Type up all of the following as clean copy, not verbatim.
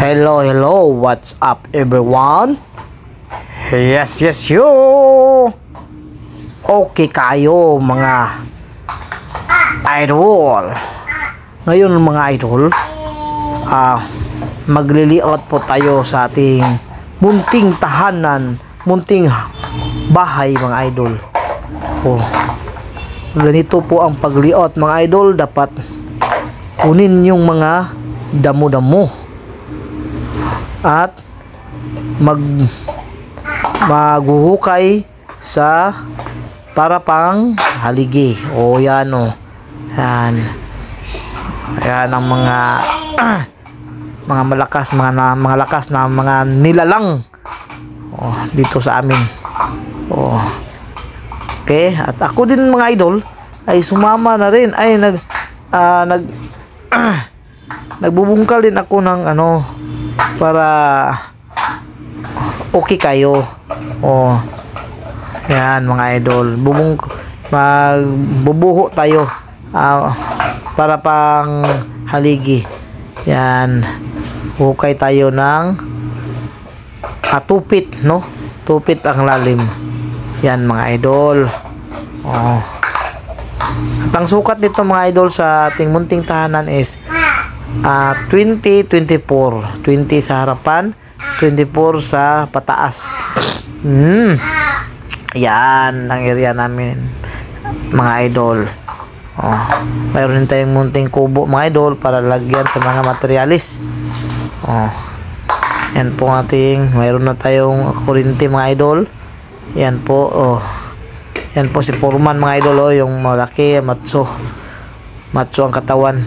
Hello, what's up everyone? Yes, you. Okay kayo mga idol. Ngayon mga idol, magliliot po tayo sa ating munting tahanan, munting bahay mga idol. Ganito po ang pagliot mga idol. Dapat kunin yung mga damo-damo at maghuhukay sa para pang haligi. Yan yan ang mga mga lakas na mga nilalang dito sa amin. Okay, at ako din mga idol ay sumama na rin, ay nagbubungkal din ako ng para okay kayo. Yan mga idol, magbubuho tayo para pang haligi. Yan, hukay tayo ng tupit, tupit ang lalim. Yan mga idol. At ang sukat nito mga idol sa ating munting tahanan is 20-24. 20 sa harapan, 24 sa pataas. Yan ang area namin mga idol. Mayroon din tayong munting kubo mga idol para lagyan sa mga materialis. Yan po ating, mayroon na tayong kuryente mga idol. Yan po. Yan po si Foreman mga idol, yung malaki, macho ang katawan.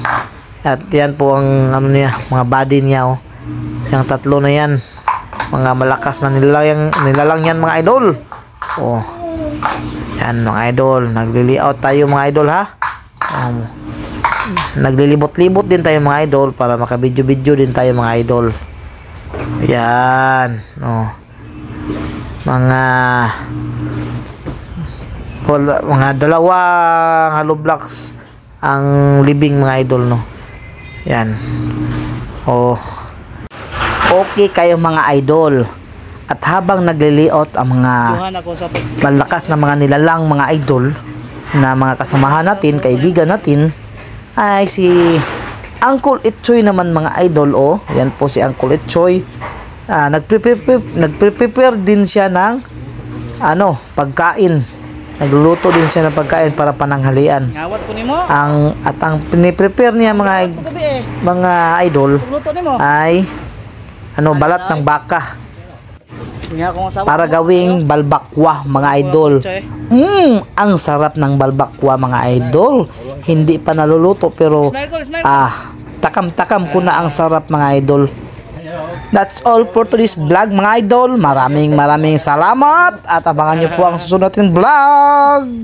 At yan po ang niya, mga body niya. Yung tatlo na yan, mga malakas na nilalang yan mga idol. Yan mga idol, nagli-layout tayo mga idol ha. Naglilibot-libot din tayo mga idol para makabidyo-bidyo din tayo mga idol. Yan mga dalawang hollow blocks ang living mga idol yan. Okay kayo mga idol. At habang nagliliot ang mga malakas na mga nilalang mga idol na mga kasamahan natin, kaibigan natin, ay si Uncle Itchoy naman mga idol. Yan po si Uncle Itchoy. Nagprepare din siya ng pagkain. Nagluluto din siya ng pagkain para pananghalian. Ang piniprepare niya mga idol ay balat ng baka para gawing balbakwa mga idol. Ang sarap ng balbakwa mga idol. Hindi pa naluluto pero takam-takam ko na ang sarap mga idol. That's all for today's vlog mga idol. Maraming salamat at abangan nyo po ang susunod nating vlog.